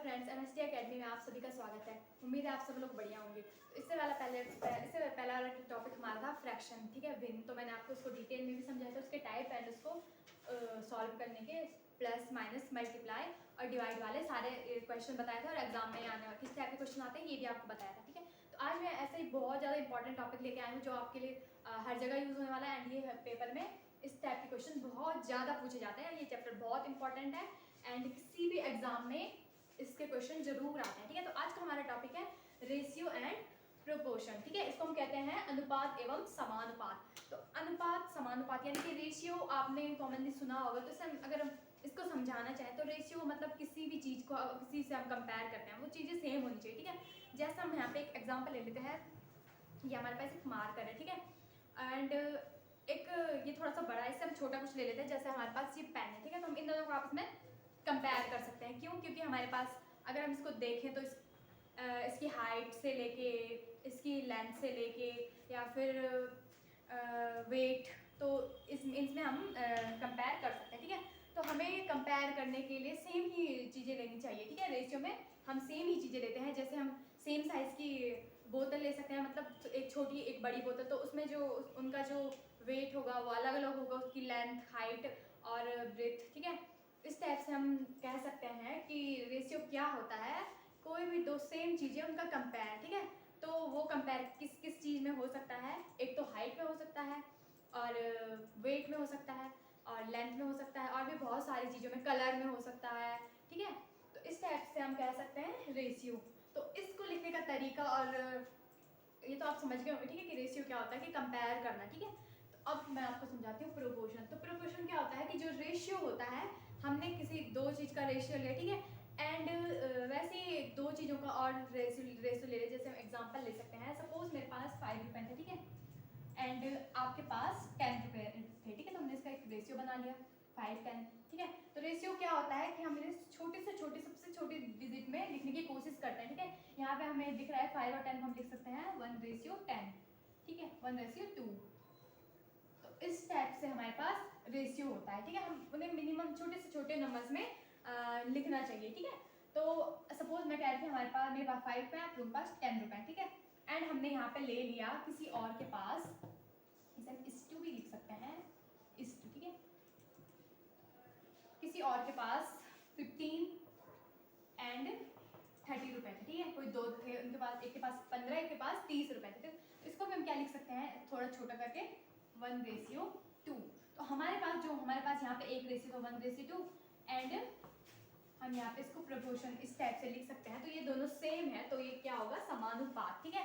Friends, MST academy में आप सभी का स्वागत है। उम्मीद है आप सब लोग बढ़िया होंगे। तो इससे पहला वाला टॉपिक हमारा था फ्रैक्शन, ठीक है, भिन्न। तो मैंने आपको उसको डिटेल में भी समझाया था, उसके टाइप एंड उसको सॉल्व करने के प्लस माइनस मल्टीप्लाई और डिवाइड वाले सारे क्वेश्चन बताए थे, और एग्जाम में आने किस टाइप के क्वेश्चन आते हैं ये भी आपको बताया था, ठीक है। तो आज मैं ऐसे ही बहुत ज़्यादा इंपॉर्टेंट टॉपिक लेके आई हूँ जो आपके लिए हर जगह यूज़ होने वाला है, एंड ये पेपर में इस टाइप के क्वेश्चन बहुत ज़्यादा पूछे जाते हैं। ये चैप्टर बहुत इंपॉर्टेंट है एंड किसी भी एग्जाम में इसके क्वेश्चन जरूर आते हैं, ठीक है। तो आज का हमारा टॉपिक है रेशियो एंड प्रोपोर्शन, ठीक है। इसको हम कहते हैं अनुपात एवं समानुपात। तो अनुपात समानुपात यानी कि रेशियो आपने कॉमनली सुना होगा। तो अगर हम इसको समझाना चाहें तो रेशियो मतलब किसी भी चीज़ को किसी से हम कंपेयर करते हैं, वो चीज़ें सेम होनी चाहिए, ठीक है। जैसे हम यहाँ पे एक एग्जाम्पल ले लेते हैं, ये हमारे पास एक मार्कर है, ठीक है, एंड एक ये थोड़ा सा बड़ा है, इससे हम छोटा कुछ ले लेते हैं। जैसे हमारे पास ये पेन है, ठीक है, तो हम इन दोनों को आपस में कंपेयर कर सकते हैं। क्यों? क्योंकि हमारे पास अगर हम इसको देखें तो इसकी हाइट से लेके, इसकी लेंथ से लेके, या फिर वेट, तो इसमें हम कंपेयर कर सकते हैं, ठीक है। तो हमें कंपेयर करने के लिए सेम ही चीज़ें लेनी चाहिए, ठीक है। रेशियो में हम सेम ही चीज़ें लेते हैं। जैसे हम सेम साइज़ की बोतल ले सकते हैं, मतलब एक छोटी एक बड़ी बोतल, तो उसमें जो उनका जो वेट होगा वो अलग अलग होगा, उसकी लेंथ, हाइट और ब्रेथ, ठीक है। इस टाइप से हम कह सकते हैं कि रेशियो क्या होता है, कोई भी दो सेम चीज़ें उनका कंपेयर, ठीक है। तो वो कंपेयर किस किस चीज़ में हो सकता है, एक तो हाइट में हो सकता है, और वेट में हो सकता है, और लेंथ में हो सकता है, और भी बहुत सारी चीज़ों में, कलर में हो सकता है, ठीक है। तो इस टाइप से हम कह सकते हैं रेशियो। तो इसको लिखने का तरीका, और ये तो आप समझ गए होंगे, ठीक है, कि रेशियो क्या होता है, कि कंपेयर करना, ठीक है। तो अब मैं आपको समझाती हूँ प्रोपोर्शन। तो प्रोपोर्शन क्या होता है कि जो रेशियो होता है, हमने किसी दो चीज़ का रेशियो लिया, ठीक है, एंड वैसे ही दो चीज़ों का और रेशियो ले लें। जैसे हम एग्जांपल ले सकते हैं, सपोज मेरे पास 5 रुपये थे, ठीक है, एंड आपके पास 10 रुपये थे, ठीक है। तो हमने इसका एक रेशियो बना लिया 5, 10, ठीक है। तो रेशियो क्या होता है कि हम छोटे से छोटे, सबसे छोटी डिजिट में लिखने की कोशिश करते हैं, ठीक है। यहाँ पे हमें दिख रहा है 5 और 10, हम लिख सकते हैं 1:10, ठीक है, 1:2। तो इस टाइप से हमारे पास रेशियो होता है, ठीक है। हम उन्हें मिनिमम छोटे से छोटे नंबर्स में लिखना चाहिए, ठीक है। तो सपोज मैं कह रही थी हमारे पास, मेरे पास 5 रुपये, आपके पास 10 रुपये, ठीक है, एंड हमने यहाँ पे ले लिया किसी और के पास, इसे हम इस टू भी लिख सकते हैं, इस टू, ठीक है, किसी और के पास 15 एंड 30 रुपए थे, ठीक है। कोई दो थे, उनके पास, एक के पास 15, एक के पास 30 रुपए थे। तो इसको भी हम क्या लिख सकते हैं, थोड़ा छोटा करके 1:2। तो हमारे पास यहाँ पे एक रेशियो तो 1:2, एंड हम यहाँ पे इसको प्रोपोर्शन इस टाइप से लिख सकते हैं। तो ये दोनों सेम है, तो ये क्या होगा, समानुपात, ठीक है।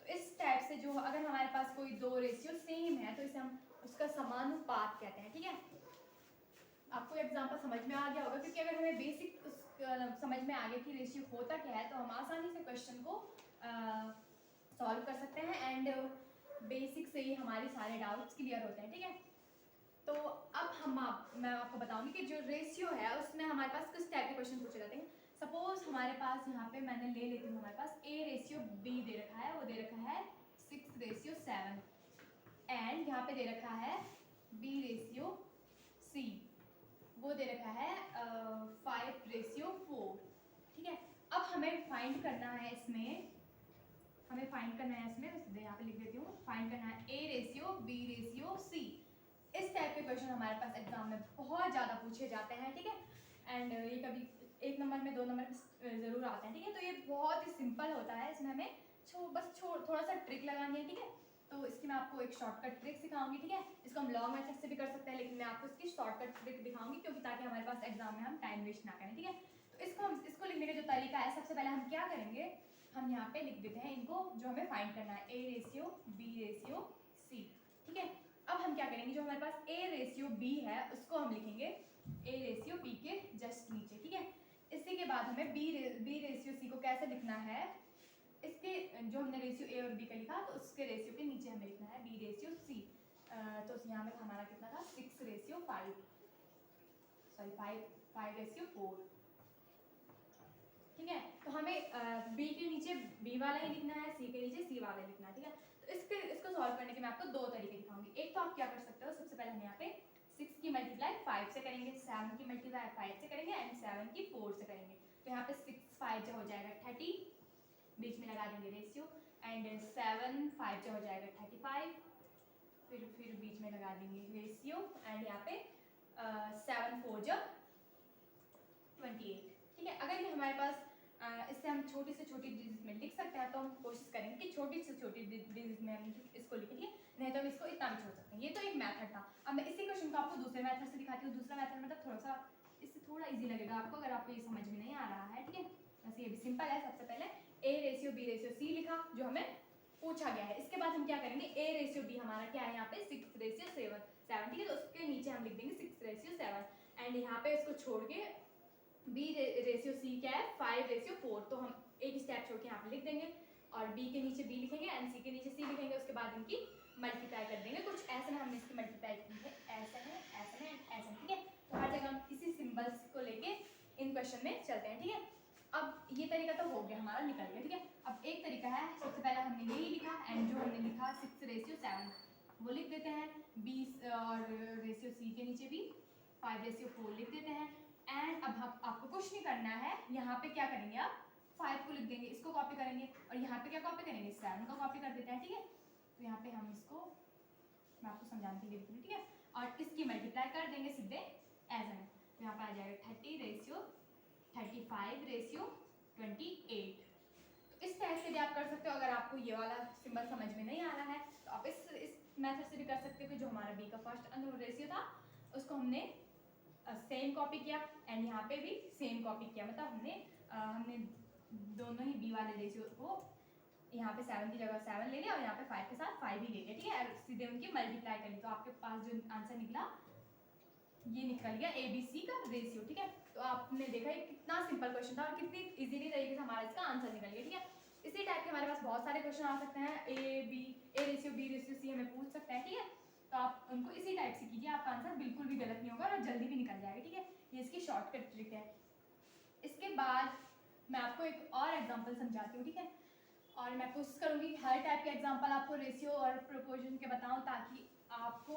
तो इस टाइप से जो अगर हमारे पास कोई दो रेशियो सेम है तो इसे हम उसका समानुपात कहते हैं, ठीक है। आपको एग्जांपल समझ में आ गया होगा, क्योंकि अगर हमें बेसिक समझ में आ गया कि रेशियो होता क्या है, तो हम आसानी से क्वेश्चन को सॉल्व कर सकते हैं, एंड बेसिक से ही हमारे सारे डाउट्स क्लियर होते हैं, ठीक है। तो अब मैं आपको बताऊंगी कि जो रेशियो है उसमें हमारे पास किस टाइप के क्वेश्चन पूछे जाते हैं। सपोज हमारे पास यहाँ पे मैंने ले लेती हूँ, हमारे पास A:B दे रखा है, वो दे रखा है 6:7, एंड यहाँ पे दे रखा है B:C, वो दे रखा है 5:4, ठीक है। अब हमें फाइंड करना है इसमें, यहाँ पे लिख देती हूँ, फाइंड करना है A:B:C। इस टाइप के क्वेश्चन हमारे पास एग्जाम में बहुत ज़्यादा पूछे जाते हैं, ठीक है, एंड ये कभी एक नंबर में, दो नंबर में ज़रूर आते हैं, ठीक है। तो ये बहुत ही सिंपल होता है, इसमें हमें थोड़ा सा ट्रिक लगानी है, ठीक है। तो इसकी मैं आपको एक शॉर्टकट ट्रिक सिखाऊंगी, ठीक है। इसको हम लॉन्ग मेथड से भी कर सकते हैं, लेकिन मैं आपको इसकी शॉर्टकट ट्रिक दिखाऊंगी, क्योंकि ताकि हमारे पास एग्जाम में हम टाइम वेस्ट ना करें, ठीक है। तो इसको लिखने का जो तरीका है, सबसे पहले हम क्या करेंगे, हम यहाँ पे लिख देते हैं इनको, जो हमें फाइंड करना है A:B:C, ठीक है। अब हम क्या करेंगे, जो हमारे पास A:B है उसको हम लिखेंगे A:B के जस्ट नीचे, ठीक है। इसी के बाद हमें B:C को कैसे लिखना है, इसके जो हमने रेशियो A और B का लिखा, तो उसके रेशियो के नीचे हमें लिखना है B:C। तो यहाँ में हमारा कितना था, 6:5, सॉरी 5:4, ठीक है। तो हमें B के नीचे B वाला ही लिखना है, C के नीचे C वाला लिखना है, ठीक है। तो इसको सॉल्व करने के मैं आपको दो तरीके दिखाऊंगी। एक तो आप क्या कर सकते हो, सबसे पहले हम यहाँ पे 6 की मल्टीप्लाई 5 से करेंगे, 7 की मल्टीप्लाई 5 से करेंगे, एंड 7 की 4 से करेंगे। तो यहाँ पे 6 5 जो हो जाएगा 30, बीच में लगा देंगे रेशियो, एंड 7 5 जो हो जाएगा 35, फिर बीच में लगा देंगे रेशियो, एंड यहाँ पे 7 4 जो 28। ठीक है, अगर ये हमारे पास इससे हम छोटी से छोटी डिजिट में लिख सकते हैं तो हम कोशिश करेंगे कि छोटी से छोटी डिजिट में हम इसको लिखेंगे, नहीं तो हम इसको इतना भी छोड़ सकते हैं। ये तो एक मेथड था। अब मैं इसी क्वेश्चन को आपको दूसरे मेथड से दिखाती हूँ। दूसरा मेथड मतलब थोड़ा सा इससे थोड़ा इजी लगेगा आपको अगर आपको ये समझ में नहीं आ रहा है। ठीक है, वैसे ये भी सिंपल है। सबसे पहले A ratio B ratio C लिखा जो हमें पूछा गया है। इसके बाद हम क्या करेंगे, A रेशियो B हमारा क्या है यहाँ पे 6 रेशियो 7। ठीक है, तो उसके नीचे हम लिख देंगे 6 रेशियो 7, एंड यहाँ पे इसको छोड़ के B रेशियो C क्या है 5 रेशियो 4। तो हम एक स्टेप छोड़ के यहाँ पे लिख देंगे, और B के नीचे B लिखेंगे एंड C के नीचे C लिखेंगे। उसके बाद इनकी मल्टीप्लाई कर देंगे। कुछ ऐसे में हमने इसकी मल्टीप्लाई की है, ऐसे में, ऐसे में, ऐसे में। ठीक है, तो हर जगह हम इसी सिंबल्स को लेके इन क्वेश्चन में चलते हैं। ठीक है, अब ये तरीका तो हो गया हमारा, निकल गया। ठीक है, अब एक तरीका है, सबसे पहले हमने यही लिखा, एंड जो हमने लिखा 6 रेशियो 7 वो लिख देते हैं। B और रेशियो C के नीचे भी 5 रेशियो 4 लिख देते हैं। एंड अब हम आपको कुछ नहीं करना है, यहाँ पे क्या करेंगे आप 5 को लिख देंगे, इसको कॉपी करेंगे, और यहाँ पे क्या कॉपी करेंगे 7 को कॉपी कर देते हैं। ठीक है, तो यहाँ पे हम इसको मैं आपको समझाने के लिए लिख दूँ। ठीक है, और इसकी मल्टीप्लाई कर देंगे सीधे एज में, तो यहाँ पे आ जाएगा 30 रेशियो 35 रेशियो 28। तो इस टाइप से भी आप कर सकते हो। अगर आपको ये वाला सिंबल समझ में नहीं आ रहा है तो आप इस मेथड से भी कर सकते हो कि जो हमारा B का फर्स्ट रेशियो था उसको हमने सेम कॉपी किया, एंड यहाँ पे भी सेम कॉपी किया। मतलब हमने दोनों ही B वाले रेशियो को यहाँ पे 7 की जगह 7 ले लिया, और यहाँ पे 5 के साथ 5 ही ले लिया। ठीक है, और सीधे उनकी मल्टीप्लाई कर ली, तो आपके पास जो आंसर निकला ये निकल गया ABC का रेशियो। ठीक है, तो आपने देखा ये कितना सिंपल क्वेश्चन था और कितनी इजीली तरीके से हमारा इसका आंसर निकल गया। ठीक है, इसी टाइप के हमारे पास बहुत सारे क्वेश्चन आ सकते हैं। A ratio B ratio C हमें पूछ सकते हैं। ठीक है, तो आप उनको इसी टाइप से कीजिए, आपका आंसर बिल्कुल भी गलत नहीं होगा और जल्दी भी निकल जाएगा। ठीक है, ये इसकी शॉर्टकट ट्रिक है। इसके बाद मैं आपको एक और एग्जांपल समझाती हूँ। ठीक है, और मैं कोशिश करूँगी हर टाइप के एग्जांपल आपको रेशियो और प्रोपोर्शन के बताऊँ, ताकि आपको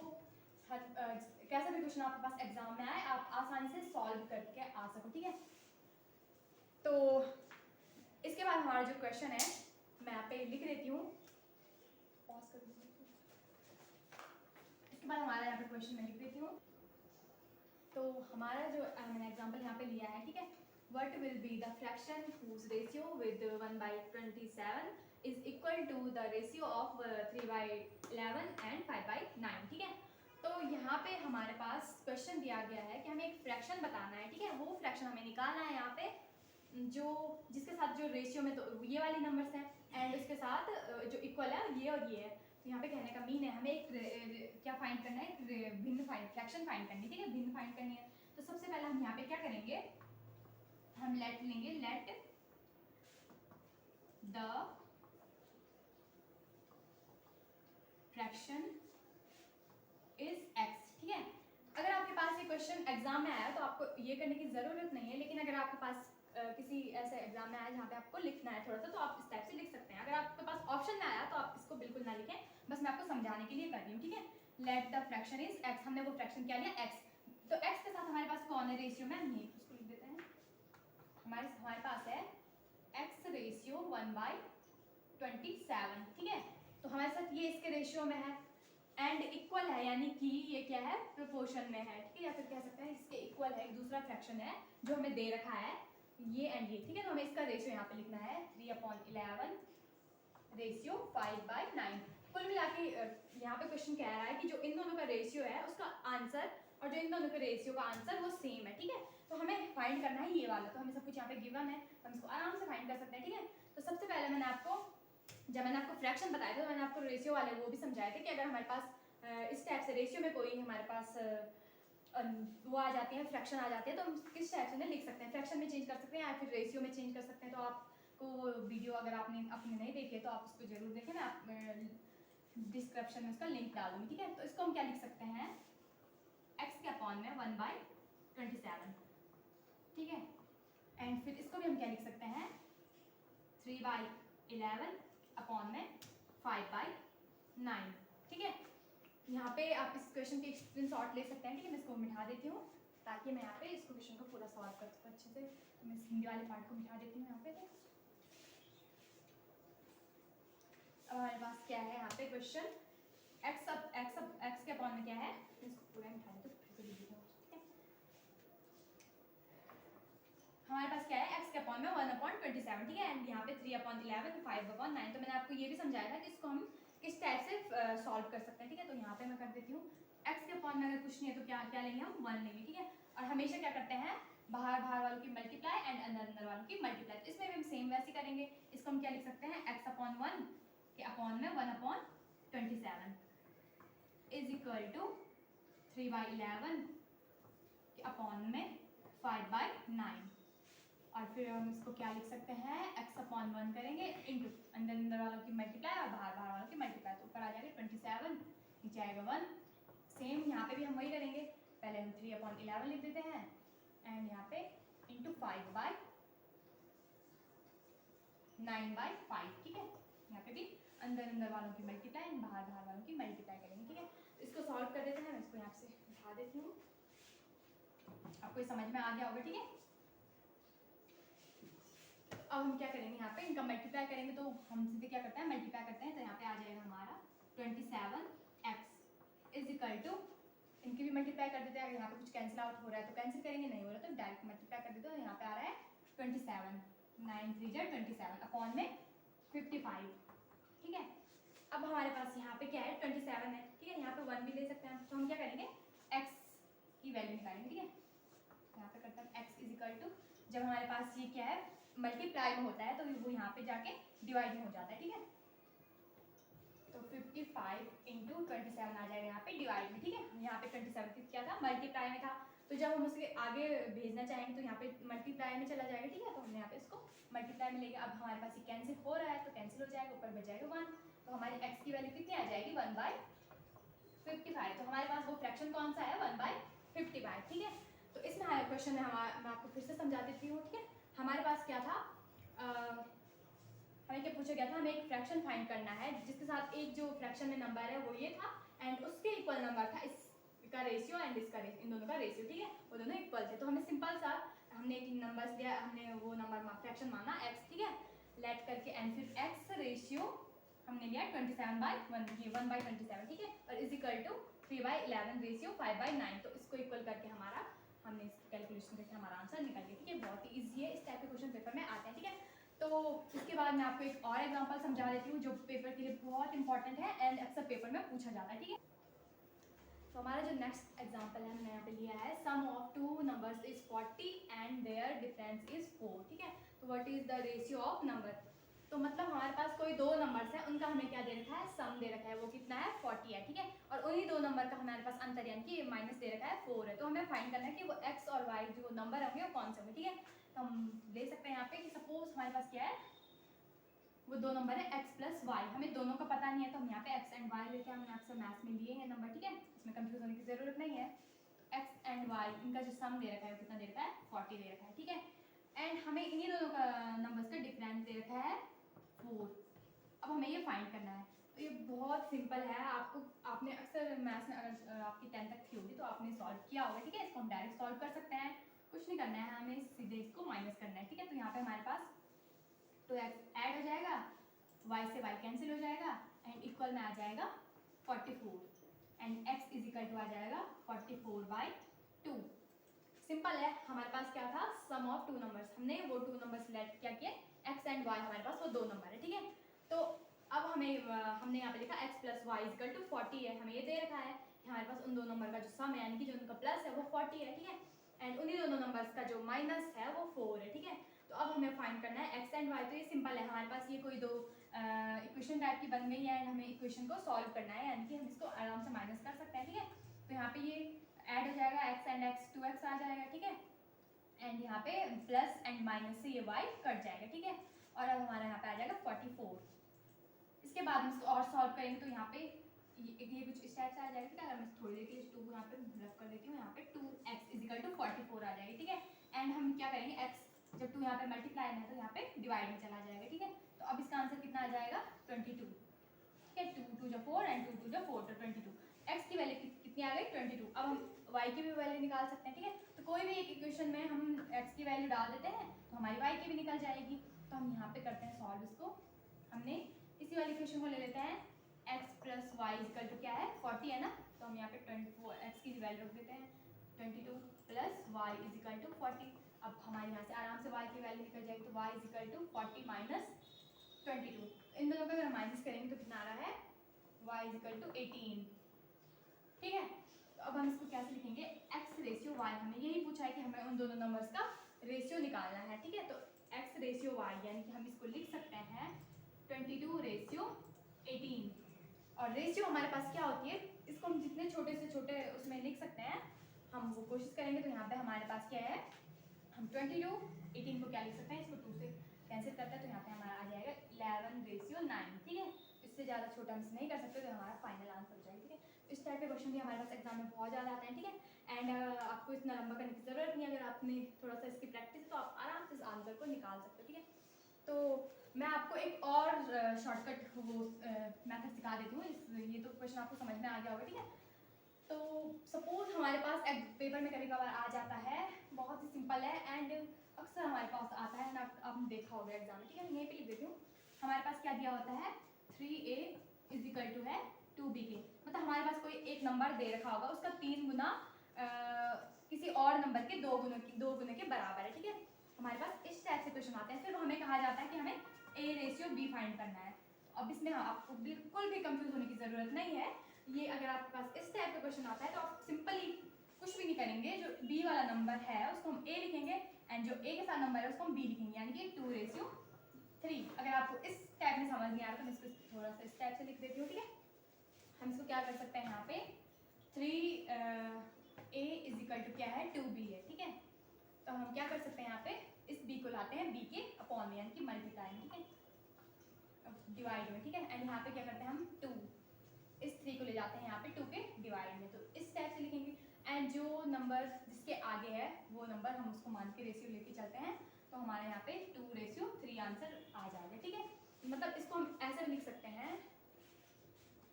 कैसा भी क्वेश्चन आपके पास एग्जाम में आए आप आसानी से सॉल्व करके आ सको। ठीक है, तो इसके बाद हमारा जो क्वेश्चन है मैं यहाँ पे लिख देती हूँ, पॉज कर दीजिए। इसके बाद हमारा यहाँ पे क्वेश्चन मैं लिख देती हूँ। तो हमारा जो मैंने एग्जांपल यहाँ पे लिया है, ठीक है, what will be the fraction whose ratio with 1/27 is equal to the ratio of 3/11 and 5/9। ठीक है, तो यहाँ पे हमारे पास क्वेश्चन दिया गया है कि हमें एक फ्रैक्शन बताना है। ठीक है, वो फ्रैक्शन हमें निकालना है यहाँ पे जो जिसके साथ जो रेशियो में तो ये वाली नंबर्स हैं, एंड उसके साथ जो इक्वल है ये और ये है। तो यहाँ पे कहने का मीन है हमें एक क्या फाइंड करना है, एक भिन्न फ्रैक्शन फाइंड करनी है। ठीक है, भिन्न फाइंड करनी है। तो सबसे पहले हम यहाँ पे क्या करेंगे, हम लेट लेंगे, let the fraction is x। ठीक है, अगर आपके पास ये क्वेश्चन एग्जाम में आया तो आपको ये करने की जरूरत नहीं है, लेकिन अगर आपके पास किसी ऐसे एग्जाम में आया जहाँ पे आपको लिखना है थोड़ा सा, तो आप इस टाइप से लिख सकते हैं। अगर आपके पास ऑप्शन में आया तो आप इसको बिल्कुल ना लिखें, बस मैं आपको समझाने के लिए कर रही हूँ। ठीक है, let the fraction is x, हमने वो फ्रैक्शन क्या लिया x, तो x के साथ हमारे पास कौन है रेशियो में, नहीं उसको लिख देते हैं। हमारे पास है x रेशियो 1/27। ठीक है, तो हमारे साथ ये इसके रेशियो में है एंड इक्वल है, यानी कि ये क्या है प्रोपोर्शन में है। ठीक है, या फिर कह सकते हैं इसके इक्वल है, एक दूसरा फ्रैक्शन है जो हमें दे रखा है ये एंड ये। ठीक है, तो हमें इसका रेशियो यहाँ पे लिखना है 3/11 रेशियो 5/9। कुल मिला के यहाँ पे क्वेश्चन कह रहा है कि जो इन दोनों का रेशियो है उसका आंसर और जो इन दोनों के रेशियो का आंसर वो सेम है। ठीक है, तो हमें फाइंड करना है ये वाला, तो हमें सब कुछ यहाँ पे गिवन है, हम इसको आराम से फाइंड कर सकते हैं। ठीक है, तो सबसे पहले जब मैंने आपको फ्रैक्शन बताया था तो मैंने आपको रेशियो वाले वो भी समझाए थे कि अगर हमारे पास इस टाइप से रेशियो में कोई हमारे पास वो आ जाती है, फ्रैक्शन आ जाती है, तो हम किस टाइप से लिख सकते हैं, फ्रैक्शन में चेंज कर सकते हैं या फिर रेशियो में चेंज कर सकते हैं। तो आपको वो वीडियो अगर आपने नहीं देखे तो आप उसको जरूर देखें, मैं आप डिस्क्रिप्शन में उसका लिंक डाल दूँगी। ठीक है, तो इसको हम क्या लिख सकते हैं, x के अपॉन में 1/27। ठीक है, एंड फिर इसको भी हम क्या लिख सकते हैं 3/11 अपॉन में 5/9। ठीक है, यहाँ पे आप इस क्वेश्चन के स्क्रीनशॉट ले सकते हैं। ठीक है, मैं इसको मिटा देती हूँ ताकि मैं यहाँ पे इस क्वेश्चन को पूरा सॉल्व कर सकूँ अच्छे से। तो मैं हिंदी वाले पार्ट को मिटा देती हूँ यहाँ पे। अब हमारे पास क्या है यहाँ पे क्वेश्चन, x के अपॉन में क्या है, इसको पूरा मिटा देते हैं, फिर से लिख देते हैं, ठीक है। हमारे पास क्या है, x के अपॉन में 1/27, ठीक है, एंड यहाँ पे 3/11, 5/9। तो मैंने आपको ये भी समझाया था कि इसको हम किस टाइप से सॉल्व कर सकते हैं, ठीक है। तो यहाँ पे मैं कर देती हूँ, x के अपॉन में अगर कुछ नहीं है तो क्या क्या लेंगे हम, 1 लेंगे, ठीक है। और हमेशा क्या करते हैं, बाहर वालों की मल्टीप्लाई एंड अंदर वालों की मल्टीप्लाई। तो इसमें भी हम सेम वैसे करेंगे। इसको हम क्या लिख सकते हैं, x/1 के अपॉन में 1/27 इज इक्वल टू 3/11 के अपॉन में 5/9। और फिर हम इसको क्या लिख सकते हैं, x/1 करेंगे इंटू अंदर वालों की मल्टीप्लाई और बाहर वालों की मल्टीप्लाई। तो ऊपर आ जाएगा 27, नीचे आएगा 1। सेम यहाँ पे भी हम वही करेंगे, पहले हम 3/11 लिख देते हैं एंड यहाँ पे इंटू 5/9/5, ठीक है। यहाँ पे भी अंदर वालों की मल्टीप्लाई एंड बाहर वालों की मल्टीप्लाई करेंगे, ठीक है। इसको सॉल्व कर देते हैं, मैं इसको यहाँ से उठा देती हूँ, आपको समझ में आ गया होगा, ठीक है। अब हम क्या करेंगे, यहाँ पे इनका मल्टीप्लाई करेंगे। तो हम सीधे क्या करते हैं, मल्टीप्लाई करते हैं। तो यहाँ पे आ जाएगा हमारा 27x इज इक्वल टू, इनकी भी मल्टीप्लाई कर देते हैं। अगर यहाँ पे कुछ कैंसिल आउट हो रहा है तो कैंसिल करेंगे, नहीं हो रहा तो डायरेक्ट मल्टीप्लाई कर देते हैं। यहाँ पे आ रहा है 27, 9 3 जा 27 अपॉन में 55, ठीक है। अब हमारे पास यहाँ पे क्या है, 27 है, ठीक है। यहाँ पे 1 भी ले सकते हैं। तो हम क्या करेंगे, x की वैल्यू निकालेंगे, ठीक है। यहाँ पे करते हैं x इज इक्वल टू, जब हमारे पास ये क्या है मल्टीप्लाई में होता है तो वो यहाँ पे जाके डिवाइड में हो जाता है, ठीक है। तो 55 इंटू 27 आ जाएगा यहाँ पे डिवाइड में, ठीक है। यहाँ पे 27 क्या था, मल्टीप्लाई में था। तो जब हम उसके आगे भेजना चाहेंगे तो यहाँ पे मल्टीप्लाई में चला जाएगा, ठीक है। तो हमने यहाँ पे इसको मल्टीप्लाई में लेंगे। अब हमारे पास ये कैंसिल हो रहा है तो कैंसिल हो जाएगा, ऊपर बच जाएगा 1। तो हमारी x की वैल्यू कितनी आ जाएगी, 1/55। तो हमारे पास वो फ्रैक्शन कौन सा है, 1/55, ठीक है। तो इसमें हमारे क्वेश्चन में मैं आपको फिर से समझा देती हूँ, ठीक है। हमारे पास क्या था, हमें क्या पूछा गया था, हमें एक फ्रैक्शन फाइंड करना है जिसके साथ एक जो फ्रैक्शन में नंबर है वो ये था एंड उसके इक्वल नंबर था इसका रेशियो एंड इसका रेशियो, इन दोनों का रेशियो, ठीक है। वो दोनों इक्वल थे। तो हमें सिंपल सा हमने एक नंबर दिया, हमने वो नंबर फ्रैक्शन माना x, ठीक है, लेट करके एंड फिर x रेशियो हमने लिया 27/1, ये 1/27, ठीक है। और इज इक्वल टू 3/11 रेशियो 5/9। तो इसको इक्वल करके हमारा हमने इसकी कैलकुलेशन करके हमारा आंसर निकल गया, ठीक है। बहुत ही ईजी है, इस टाइप के क्वेश्चन पेपर में आते हैं, ठीक है। तो इसके बाद मैं आपको एक और एग्जांपल समझा देती हूँ जो पेपर के लिए बहुत इंपॉर्टेंट है एंड अक्सर पेपर में पूछा जाता है, ठीक है। तो हमारा जो नेक्स्ट एग्जांपल है हमने यहाँ पे लिया है, sum of two numbers is 40 and their difference is 4, ठीक है। तो what is the ratio of number. तो मतलब हमारे पास कोई दो नंबर्स हैं, उनका हमें क्या दे रखा है, सम दे रखा है, वो कितना है 40 है, ठीक है। और उन्हीं दो नंबर का हमारे पास अंतर यानी कि माइनस दे रखा है 4 है। तो हमें फाइंड करना है कि वो x और y जो नंबर होंगे वो कौन से होंगे, ठीक है। तो हम ले सकते हैं यहाँ पे कि सपोज हमारे पास क्या है, वो दो नंबर है x प्लस वाई, हमें दोनों का पता नहीं है तो हम यहाँ पे x एंड y लेके हमने अक्सर मैथ्स में लिए हैं नंबर, ठीक है। इसमें कंफ्यूज होने की जरूरत नहीं है। तो x एंड y इनका जो सम दे रखा है वो कितना दे रखा है, 40 दे रखा है, ठीक है। एंड हमें इन्हीं दोनों का नंबर्स का डिफरेंस दे रखा है 4। अब हमें ये फाइंड करना है। तो ये बहुत सिंपल है, आपने अक्सर मैथ्स में अगर आपकी 10 तक थी होगी तो आपने सॉल्व किया होगा, ठीक है। इसको हम डायरेक्ट सॉल्व कर सकते हैं, कुछ नहीं करना है, हमें सीधे इसको माइनस करना है, ठीक है। तो यहाँ पे हमारे पास तो x ऐड हो जाएगा, y से y कैंसिल हो जाएगा एंड इक्वल में आ जाएगा 44 and x is equal to आ जाएगा 44/2। सिंपल है, हमारे पास क्या था, सम ऑफ टू नंबर्स, हमने वो टू नंबर सिलेक्ट क्या किए, x एंड y, हमारे पास वो दो नंबर है, ठीक है। तो अब हमने यहाँ पे लिखा x plus y equal to 40 है, हमें ये दे रखा है हमारे पास उन दो नंबर का जो सम है यानी कि जो उनका प्लस है वो 40 है, ठीक है। एंड उन्हीं दोनों नंबर्स का जो माइनस है वो 4 है, ठीक है। तो अब हमें फाइंड करना है x एंड y। तो ये सिंपल है, हमारे पास ये कोई दो इक्वेशन टाइप की बन गई है एंड हमें इक्वेशन को सॉल्व करना है यानी कि हम इसको आराम से माइनस कर सकते हैं, ठीक है। तो यहाँ पे ये ऐड हो जाएगा, x एंड x 2x आ जाएगा, ठीक है। एंड यहाँ पे प्लस एंड माइनस से ये y कट जाएगा, ठीक है। और अब हमारा यहाँ पे आ जाएगा 44। इसके बाद हम इसको और सॉल्व करेंगे तो यहाँ पे ये कुछ इस टाइप से आ जाएगा, ठीक है। अगर मैं थोड़ी देर के लिए 2 यहाँ पे रख कर देती हूँ, यहाँ पे 2x इज इक्वल टू 44 आ जाएगी, ठीक है। एंड हम क्या करेंगे, x जब 2 यहाँ पे मल्टीप्लाई में है तो यहाँ पे डिवाइड में चला जाएगा, ठीक है। तो अब इसका आंसर कितना आ जाएगा 22, ठीक है। 2 2 जा 4 एंड 2 2 जा 4 तो 22। x की वैल्यू कितनी आ गई 22। अब हम y की भी वैल्यू निकाल सकते हैं, ठीक है। तो कोई भी एक इक्वेशन में हम x की वैल्यू डाल देते हैं तो हमारी y की भी निकल जाएगी। तो हम यहाँ पे करते हैं सॉल्व इसको। हमने इसी वाली इक्वेशन को ले लेते हैं, x plus y equal to क्या है 40 है ना, तो हम यहाँ पे 24 x की वैल्यू रख देते हैं 22 plus y is equal to 40। अब हमारे यहाँ से आराम से y की वैल्यू निकल जाएगी, तो y is equal to 40 minus 22, इन दोनों का अगर माइनस करेंगे तो कितना आ रहा है y इज इक्वल टू 18। ठीक है, तो अब हम इसको कैसे लिखेंगे, x रेशियो y, हमें यही पूछा है कि हमें उन दोनों नंबर्स का रेशियो निकालना है। ठीक है, तो x रेशियो y यानी कि हम इसको लिख सकते हैं 22 रेशियो 18। और रेशियो हमारे पास क्या होती है, इसको हम जितने छोटे से छोटे उसमें लिख सकते हैं, हम वो कोशिश करेंगे। तो यहाँ पे हमारे पास क्या है, हम 22 18 को क्या लिख सकते हैं, इसको 2 से कैंसिल करते हैं, तो यहाँ पे हमारा आ जाएगा 11 रेशियो 9। ठीक है, इससे ज़्यादा छोटा हम नहीं कर सकते, तो हमारा फाइनल आंसर हो जाएगा। ठीक है, इस टाइप के क्वेश्चन भी हमारे पास एग्जाम में बहुत ज़्यादा आते हैं। ठीक है, एंड आपको इतना लंबा करने की ज़रूरत नहीं है, अगर आपने थोड़ा सा इसकी प्रैक्टिस है तो आप आराम से इस आंसर को निकाल सकते हो। ठीक है, तो मैं आपको एक और शॉर्टकट वो मेथड सिखा देती हूँ। ये तो क्वेश्चन आपको समझ में आ गया होगा। ठीक है, तो सपोज हमारे पास पेपर में कभी कभार आ जाता है, बहुत ही सिंपल है एंड अक्सर हमारे पास आता है, आपने देखा होगा एग्जाम में। ठीक है, यहीं पे लिख देती हूँ। हमारे पास क्या दिया होता है 3a इज इक्वल टू है 2b, मतलब हमारे पास कोई एक नंबर दे रखा होगा, उसका 3 गुना किसी और नंबर के 2 गुने के बराबर है। ठीक है, हमारे पास इस टाइप से क्वेश्चन आते हैं। फिर हमें कहा जाता है कि हमें a रेशियो b फाइंड करना है। अब इसमें आपको बिल्कुल भी कंफ्यूज होने की ज़रूरत नहीं है। ये अगर आपके पास इस टाइप का क्वेश्चन आता है तो आप सिंपली कुछ भी नहीं करेंगे, जो b वाला नंबर है उसको हम a लिखेंगे एंड जो a के साथ नंबर है उसको हम b लिखेंगे, यानी कि 2 रेशियो 3। अगर आपको इस टाइप में समझ नहीं आ रहा तो मैं इसको थोड़ा सा इस टाइप से लिख देती हूँ। ठीक है, हम इसको क्या कर सकते हैं, यहाँ पे 3a इज इक्वल टू क्या है 2b है। ठीक है, तो हम क्या कर सकते हैं, यहाँ पे इस b को लाते हैं b के अपॉन में, यानी कि मल्टीप्लाई में। ठीक है, डिवाइड में। ठीक है, एंड यहाँ पे क्या करते हैं हम 2, इस 3 को ले जाते हैं यहाँ पे 2 के डिवाइड में, तो इस टाइप से लिखेंगे। एंड जो नंबर जिसके आगे है वो नंबर हम उसको मान के रेशियो लेके चलते हैं, तो हमारे यहाँ पे 2 रेशियो 3 आंसर आ जाएगा। ठीक है, मतलब इसको हम ऐसे लिख सकते हैं,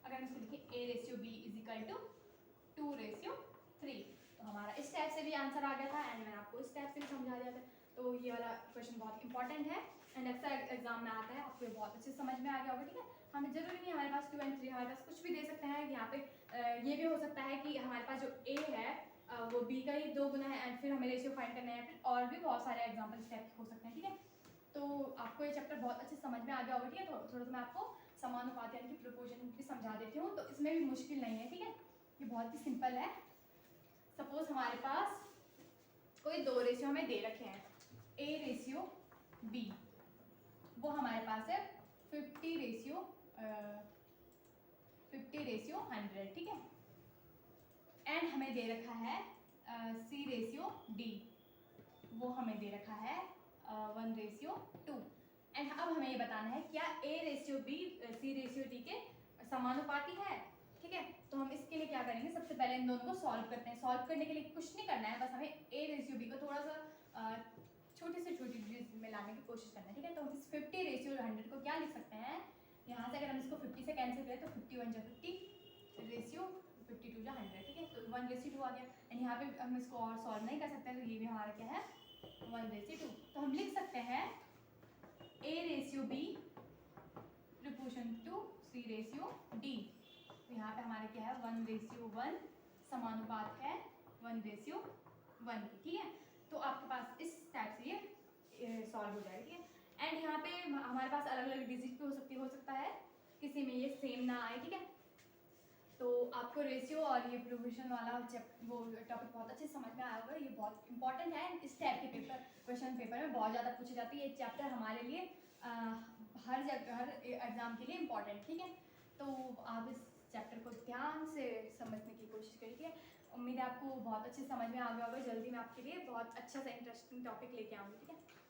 अगर हम इसको लिखें a ratio b is equal to 2 ratio 3, तो हमारा इस टाइप से भी आंसर आ गया था एंड मैंने आपको इस टाइप से भी समझा दिया था। तो ये वाला क्वेश्चन बहुत इंपॉर्टेंट है एंड अक्सर एग्जाम में आता है, आपको बहुत अच्छे समझ में आ गया होगा। ठीक है, हमें जरूरी नहीं हमारे पास 2 और 3, हमारे पास कुछ भी दे सकते हैं। यहाँ पे ये भी हो सकता है कि हमारे पास जो a है वो b का ही 2 गुना है एंड फिर हमें रेशियो फाइंड करना है, फिर और भी बहुत सारे एग्जाम्पल इस टाइप के हो सकते हैं। ठीक है, तो आपको ये चैप्टर बहुत अच्छे समझ में आ गया होगा। ठीक है, तो थोड़ा सा मैं आपको समानुपात यानी कि प्रोपोर्शन भी समझा देती हूँ, तो इसमें भी मुश्किल नहीं है। ठीक है, ये बहुत ही सिंपल है। सपोज हमारे पास कोई 2 रेशियो हमें दे रखे हैं, a रेशियो b, वो हमारे पास है 50 रेशियो 100। ठीक है, एंड हमें दे रखा है c रेशियो d, वो हमें दे रखा है 1 रेशियो 2। एंड अब हमें ये बताना है क्या a ratio b c ratio d के समानुपाती है। ठीक है, तो हम इसके लिए क्या करेंगे, सबसे पहले इन दोनों को सॉल्व करते हैं। सॉल्व करने के लिए कुछ नहीं करना है, बस हमें a रेशियो b को थोड़ा सा छोटी से छोटी डिजिट में लाने की कोशिश करना है। ठीक है, तो हम इस 50 रेशियो 100 को क्या लिख सकते हैं, यहाँ से अगर हम इसको 50 से कैंसिल करें तो 51 जा 50 रेशियो 52 जा 100। ठीक है, तो 1 रेशियो 2 आ गया एंड यहाँ पे हम इसको और सॉल्व नहीं कर सकते, तो ये भी हमारा क्या है 1 रेशियो 2। तो हम लिख सकते हैं a ratio b proportion to c ratio d। तो यहाँ पे हमारे क्या है 1 रेशियो 1 समानुपात है 1 रेशियो 1 की। ठीक है, तो आपके पास इस टाइप से ये सॉल्व हो जाएगा। ठीक है, एंड यहाँ पे हमारे पास अलग अलग डिजिट भी हो सकता है, किसी में ये सेम ना आए। ठीक है, तो आपको रेशियो और ये प्रोपोर्शन वाला वो टॉपिक बहुत अच्छे समझ में आया होगा। ये बहुत इंपॉर्टेंट है, इस टाइप के क्वेश्चन पेपर में बहुत ज़्यादा पूछी जाती है। ये चैप्टर हमारे लिए हर जगह हर एग्जाम के लिए इम्पॉर्टेंट। ठीक है, तो आप इस चैप्टर को ध्यान से समझने की कोशिश करिए। उम्मीद है आपको बहुत अच्छे समझ में आ गया होगा। जल्दी मैं आपके लिए बहुत अच्छा सा इंटरेस्टिंग टॉपिक लेके आऊँगी। ठीक है।